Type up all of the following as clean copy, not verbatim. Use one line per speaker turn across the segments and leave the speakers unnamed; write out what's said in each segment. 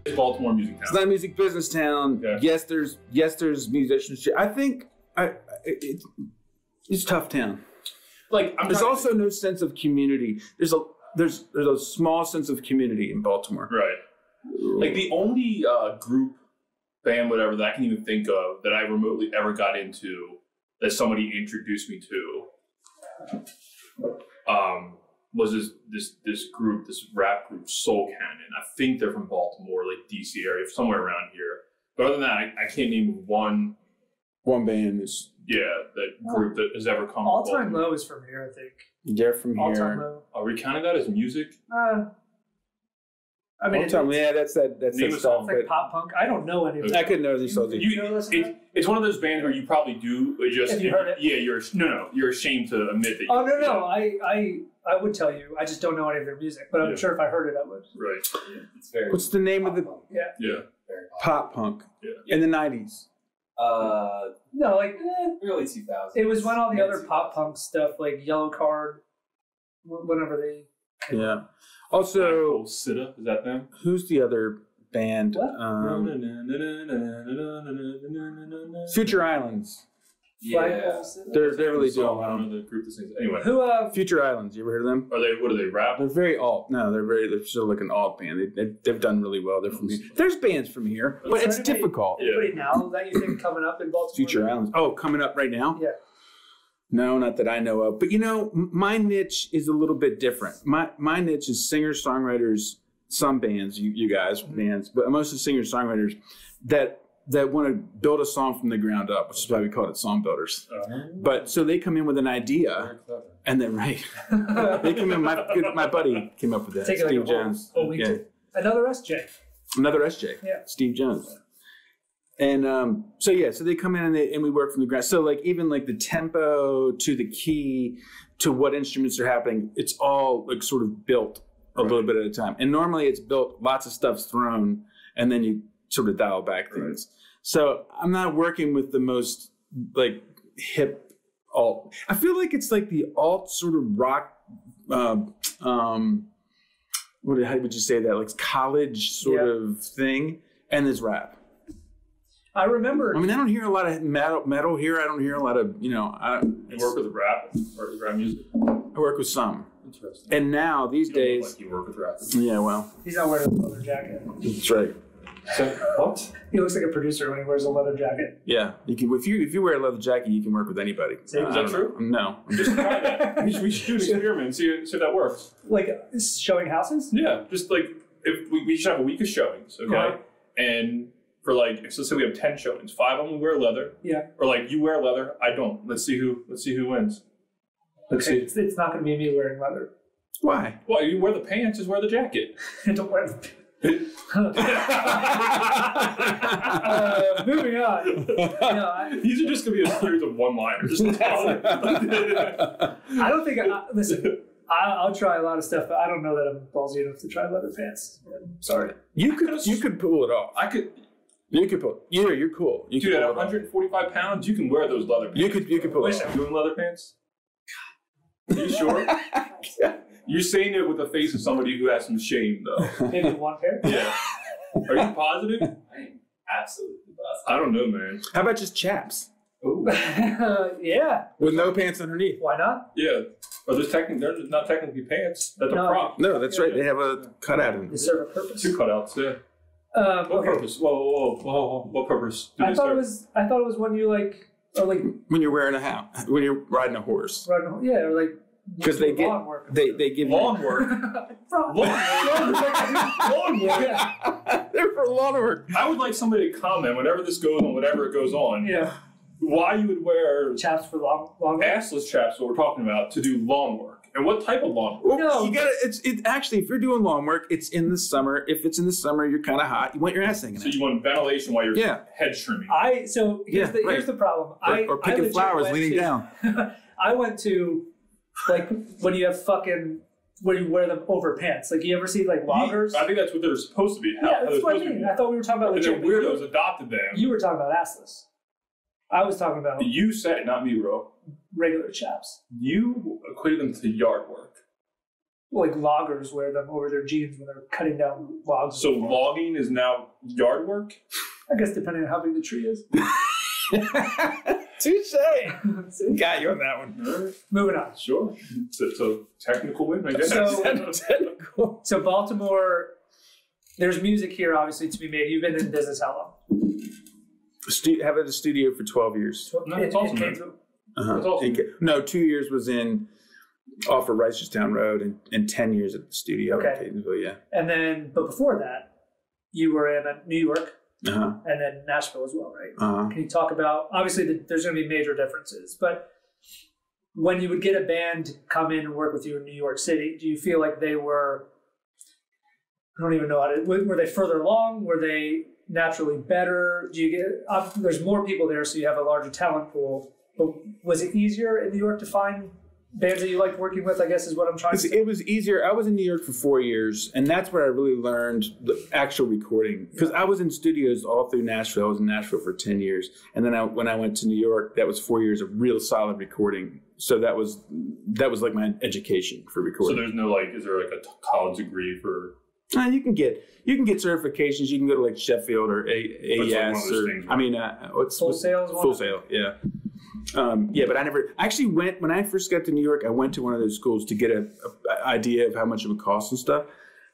It's Baltimore music town.
It's not a music business town.
Okay.
Yes, there's musicianship. I think it's a tough town.
Like
there's also no sense of community. There's a small sense of community in Baltimore.
Right. Like the only group, band, whatever that I can even think of that I remotely ever got into that somebody introduced me to was this group, this rap group, Soul Cannon. I think they're from Baltimore, like DC area, somewhere around here. But other than that, I can't name one
band is
that group that has ever come.
All Time Low is from here, I think.
They're from
All
here.
Time Low.
Are we counting that as music?
I mean,
that's that stuff.
It's like pop punk. I don't know any of that.
I couldn't know these songs.
It's one of those bands where you probably do just.
Have you heard it?
Yeah, you're ashamed to admit that.
Oh no, I would tell you. I just don't know any of their music, but I'm sure if I heard it, I would.
Right.
Yeah, it's very.
What's the name of the?
Yeah.
Very
pop punk.
Yeah.
In the 90s.
No, like
early 2000s.
It was when all the other pop punk stuff, like Yellow Card, whenever they.
Yeah. Also,
Sitta, is that them?
Who's the other band? Future Islands.
Yeah.
They're really doing well.
The group that sings. Anyway,
Future Islands? You ever heard of them?
What are they? Rap?
They're very alt. No, they're still like an alt band. They've done really well. They're from here. There's bands from here, but it's difficult.
Anybody now that you think coming up in Baltimore?
Future Islands. Oh, coming up right now?
Yeah.
No, not that I know of. But my niche is a little bit different. My niche is singer-songwriters, some bands, you guys, bands, but mostly singer-songwriters that want to build a song from the ground up, which is why we call it song builders. But so they come in with an idea, and then they come in. My buddy came up with that. Steve Jones.
Another SJ.
Another SJ.
Yeah.
Steve Jones. And so they come in and we work from the ground. So like even like the tempo to the key to what instruments are happening, it's all like sort of built a little bit at a time. And normally it's built, lots of stuff's thrown, and then you sort of dial back things. So I'm not working with the most like hip alt. I feel like it's like the alt sort of rock. How would you say that? Like college sort of thing, and there's rap.
I remember.
I mean, I don't hear a lot of metal here. I don't hear a lot of,
You work with rap or rap music?
I work with some.
Interesting.
And now, these days.
Like you work with rap.
Yeah, well.
He's not wearing a leather jacket.
That's right.
So, what?
He looks like a producer when he wears a leather jacket.
Yeah. You can, if you wear a leather jacket, you can work with anybody.
Is that true?
No.
I'm just trying that. We should do an experiment and see if that works.
Like showing houses?
Yeah. Just like, if we should have a week of showings, okay?
Uh-huh. And
for like, so let's say we have 10 showings. 5 of them we wear leather.
Yeah.
Or like, you wear leather, I don't. Let's see who wins. Let's see.
It's not going to be me wearing leather.
Why?
Well, you wear the pants, just wear the jacket.
Don't wear the pants. Moving on.
These are just going to be a series of one-liners.
I don't think. Listen, I'll try a lot of stuff, but I don't know that I'm ballsy enough to try leather pants. I'm sorry.
You could pull it off. You could pull. Yeah, you're cool.
Dude, at 145 pounds, you can wear those leather pants.
You could pull it off.
Doing leather pants? Are you sure?
Yeah.
You're saying it with the face of somebody who has some shame, though.
Maybe one pair?
Yeah. Are you positive?
I am absolutely positive.
I don't know, man.
How about just chaps?
Ooh.
Yeah.
With no pants underneath.
Why not?
Yeah. They're not technically pants. That's a prop.
No, that's right. They have a cutout in them.
They serve a purpose.
2 cutouts, yeah. What purpose? Whoa. What purpose?
I thought it was when you like
when you're wearing a hat, when you're riding a horse.
Or like
because they give you
lawn work. Lawn work.
They're for lawn work.
I would like somebody to comment whenever this goes on, whatever it goes on.
Yeah.
Why you would wear
chaps for lawn work?
Assless chaps, what we're talking about, to do lawn work. And what type of lawn work?
Well, you gotta. It's actually, if you're doing lawn work, it's in the summer. If it's in the summer, you're kind of hot. You want your ass hanging out.
So you want ventilation while you're head trimming.
Here's the problem.
Or picking flowers, leaning down.
I went to like when you have where you wear them over pants. Like you ever see like loggers?
I think that's what they're supposed to be.
Yeah, that's what I mean. I thought we were talking about.
And then weirdos adopted them.
You were talking about assless. I was talking about.
You said, not me, bro.
Regular chaps.
You equated them to yard work.
like loggers wear them over their jeans when they're cutting down logs.
So logging is now yard work?
I guess depending on how big the tree is.
Touche. Got you on that one.
Moving on.
Sure. It's a technical win, I guess.
So Baltimore, there's music here obviously to be made. You've been in business how long?
Have had a studio for 12 years.
No, that's awesome, man. That's awesome.
No, 2 years was off of Reisterstown Road and 10 years at the studio in Catonsville, yeah.
And then, but before that, you were in New York
Uh-huh.
and then Nashville as well, right?
Uh-huh.
Can you talk about, obviously there's going to be major differences, but when you would get a band to come in and work with you in New York City, do you feel like they were, I don't even know how to, were they further along? Were they naturally better? Do you get, there's more people there, so you have a larger talent pool, but was it easier in New York to find bands that you liked working with, I guess is what I'm trying to say.
It was easier. I was in New York for 4 years, and that's where I really learned the actual recording. Because I was in studios all through Nashville. I was in Nashville for 10 years. And then when I went to New York, that was 4 years of real solid recording. So that was like my education for recording.
So there's no is there like a college degree for...
You can get certifications. You can go to like Sheffield or AES or
Full Sail.
Full Sail, yeah. But I actually went when I first got to New York. I went to one of those schools to get an idea of how much it would cost and stuff,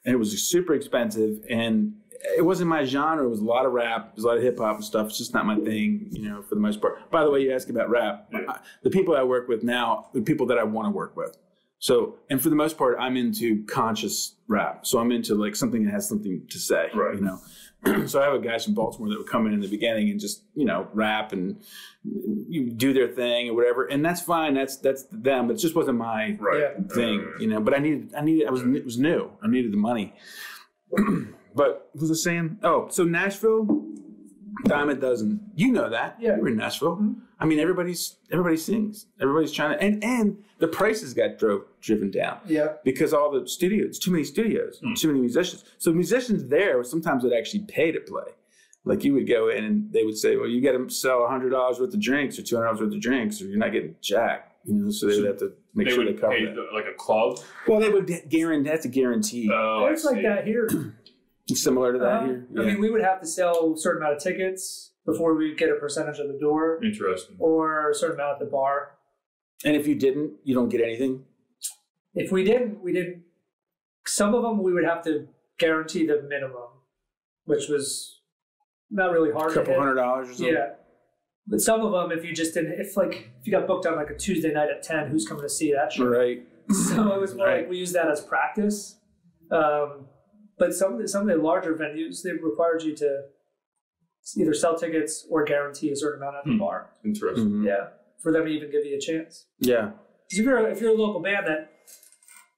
and it was super expensive. And it wasn't my genre. It was a lot of rap, it was a lot of hip hop and stuff. It's just not my thing, for the most part. By the way, you ask about rap. Yeah. The people I work with now, the people that I want to work with. So, and for the most part, I'm into conscious rap. So I'm into like something that has something to say,
right.
So I have guys from Baltimore that would come in the beginning and just, rap and do their thing or whatever. And that's fine. That's them. But it just wasn't my thing, But it was new. I needed the money. But what was I saying? Oh, so Nashville, dime a dozen. You know that.
Yeah.
We're in Nashville. Mm-hmm. I mean, everybody sings. Everybody's trying to, and the prices got driven down.
Yeah.
Because all the studios, too many studios, too many musicians. So musicians there sometimes would actually pay to play. Like you would go in and they would say, well, you got to sell $100 worth of drinks or $200 worth of drinks or you're not getting jack. So they would have to make sure they cover that.
Like a club?
Well, they would guarantee. That's a guarantee.
Oh,
it's like that here.
Similar to that here. Yeah.
I mean, we would have to sell a certain amount of tickets before we get a percentage of the door.
Interesting.
Or a certain amount at the bar.
And if you didn't, you don't get anything?
If we didn't. Some of them we would have to guarantee the minimum, which was not really hard.
A couple $100 or something?
Yeah. But some of them, if you just didn't, if you got booked on like a Tuesday night at 10, who's coming to see that shit?
Right.
So it was more like we used that as practice. But some of the larger venues, they required you to either sell tickets or guarantee a certain amount at the bar.
Interesting.
Mm-hmm.
Yeah, for them to even give you a chance.
Yeah.
If you're a local band that,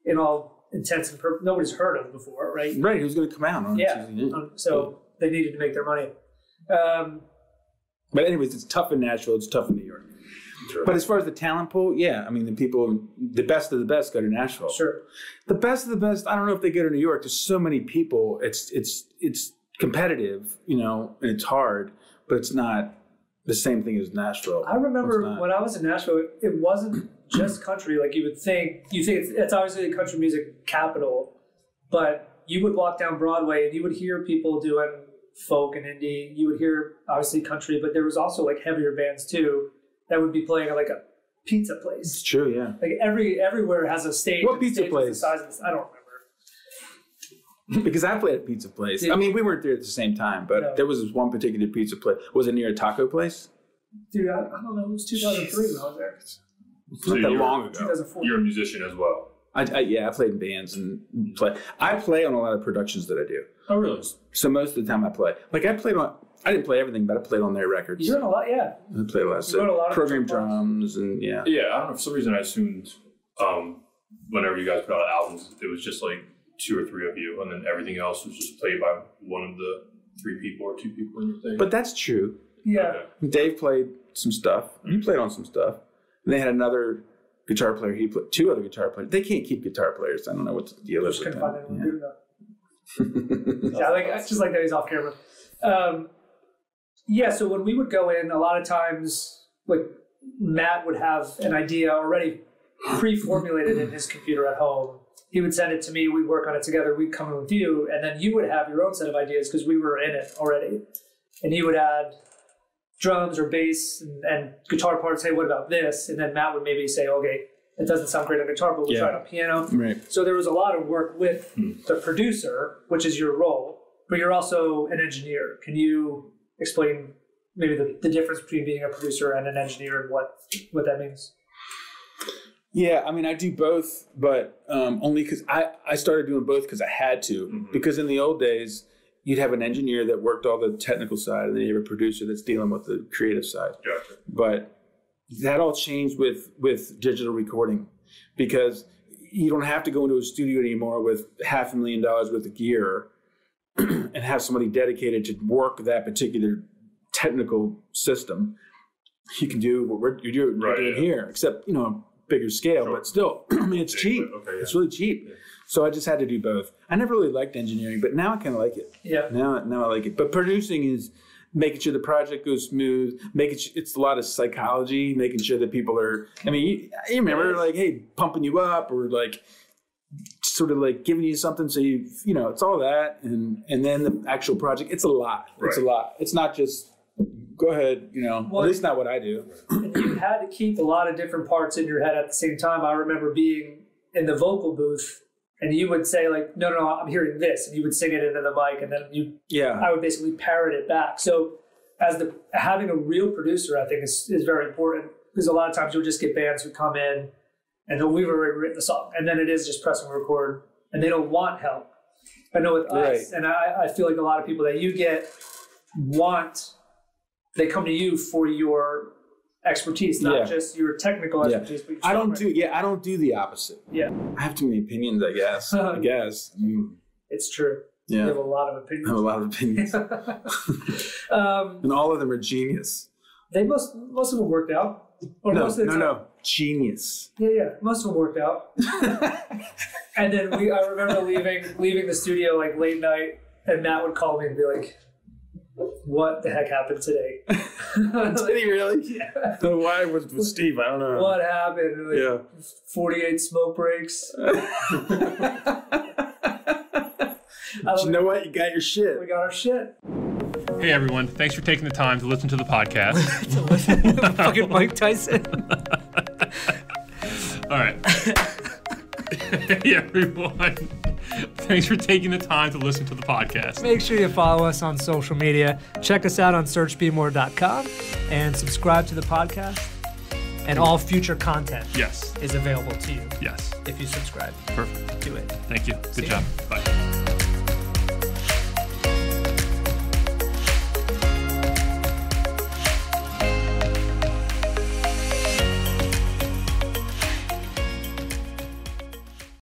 in all intents and purposes, nobody's heard of before, right?
Right, who's going to come out on
Tuesday? So they needed to make their money.
But anyways, it's tough in Nashville. It's tough in New York. Sure. But as far as the talent pool, I mean, the best of the best go to Nashville.
Sure.
The best of the best, I don't know if they go to New York. There's so many people. It's competitive, and it's hard, but it's not the same thing as Nashville.
I remember when I was in Nashville, it wasn't just country. Like you would think, it's obviously the country music capital, but you would walk down Broadway and you would hear people doing folk and indie. You would hear obviously country, but there was also like heavier bands too that would be playing at like a pizza place.
It's true, yeah.
Like everywhere has a stage.
What pizza place?
The size of this, I don't remember.
Because I played at a pizza place. I mean, we weren't there at the same time, but there was this one particular pizza place. Was it near a taco place?
Dude, I don't know. It was 2003 when I was there.
It's not that long ago.
2004.
You're a musician as well.
I played in bands and I play on a lot of productions that I do.
Oh, really?
So most of the time I play. Like I didn't play everything, but I played on their records.
You wrote a lot, yeah.
I played a lot. So program drums and
Yeah, I don't know. For some reason I assumed whenever you guys put out albums, it was just like 2 or 3 of you, and then everything else was just played by one of the 3 people or 2 people in your thing.
But that's true.
Yeah.
Okay. Dave played some stuff. You played on some stuff. And they had another guitar player. He played 2 other guitar players. They can't keep guitar players. I don't know what the deal is with them.
Find anyone good enough. It's just like that he's off camera. So when we would go in, a lot of times, like Matt would have an idea already pre-formulated in his computer at home he would send it to me, we'd work on it together, we'd come in with you, and then you would have your own set of ideas because we were in it already. And he would add drums or bass and guitar parts, hey, what about this? And then Matt would maybe say, okay, it doesn't sound great on guitar, but we'll try it on piano.
Right.
So there was a lot of work with the producer, which is your role, but you're also an engineer. Can you explain maybe the difference between being a producer and an engineer and what that means?
Yeah, I mean, I do both, but only because I started doing both because I had to. Because in the old days, you'd have an engineer that worked all the technical side, and then you have a producer that's dealing with the creative side.
Gotcha.
But that all changed with digital recording, because you don't have to go into a studio anymore with $500,000 worth of gear and have somebody dedicated to work that particular technical system. You can do what you're doing here, except, bigger scale, but still, I mean, it's cheap. It's really cheap. Yeah. So I just had to do both. I never really liked engineering, but now I kind of like it. Yeah. Now I like it. But producing is making sure the project goes smooth, it's a lot of psychology, making sure that people are, I mean, you remember, like, hey, pumping you up, or like sort of like giving you something, so it's all that, and then the actual project, it's a lot. Right. It's a lot. It's not just go ahead, well, at least not what I do.
And you had to keep a lot of different parts in your head at the same time. I remember being in the vocal booth, and you would say, like, no, I'm hearing this, and you would sing it into the mic, and then I would basically parrot it back. So having a real producer, I think, is very important, because a lot of times you'll just get bands who come in and we've already written the song, and then it is just press and record, and they don't want help. I know with us, and I feel like a lot of people that you get they come to you for your expertise, not just your technical expertise. But
I don't do the opposite. Yeah, I have too many opinions, I guess.
It's true. Yeah, you have a lot of opinions.
I have a lot of opinions, and all of them are genius.
Most of them worked out. Or
no, genius.
Yeah, most of them worked out. And then I remember leaving the studio like late night, and Matt would call me and be like, what the heck happened today?
Did he really? Yeah. Why with Steve? I don't know.
What happened? Like, 48 smoke breaks.
You know what? You got your shit.
We got our shit.
Hey everyone, thanks for taking the time to listen to the podcast.
To listen to fucking Mike Tyson.
All right. Hey everyone. Thanks for taking the time to listen to the podcast.
Make sure you follow us on social media. Check us out on searchbemore.com and subscribe to the podcast. And all future content is available to you.
Yes.
If you subscribe.
Perfect.
Do it.
Thank you. Good job. Bye.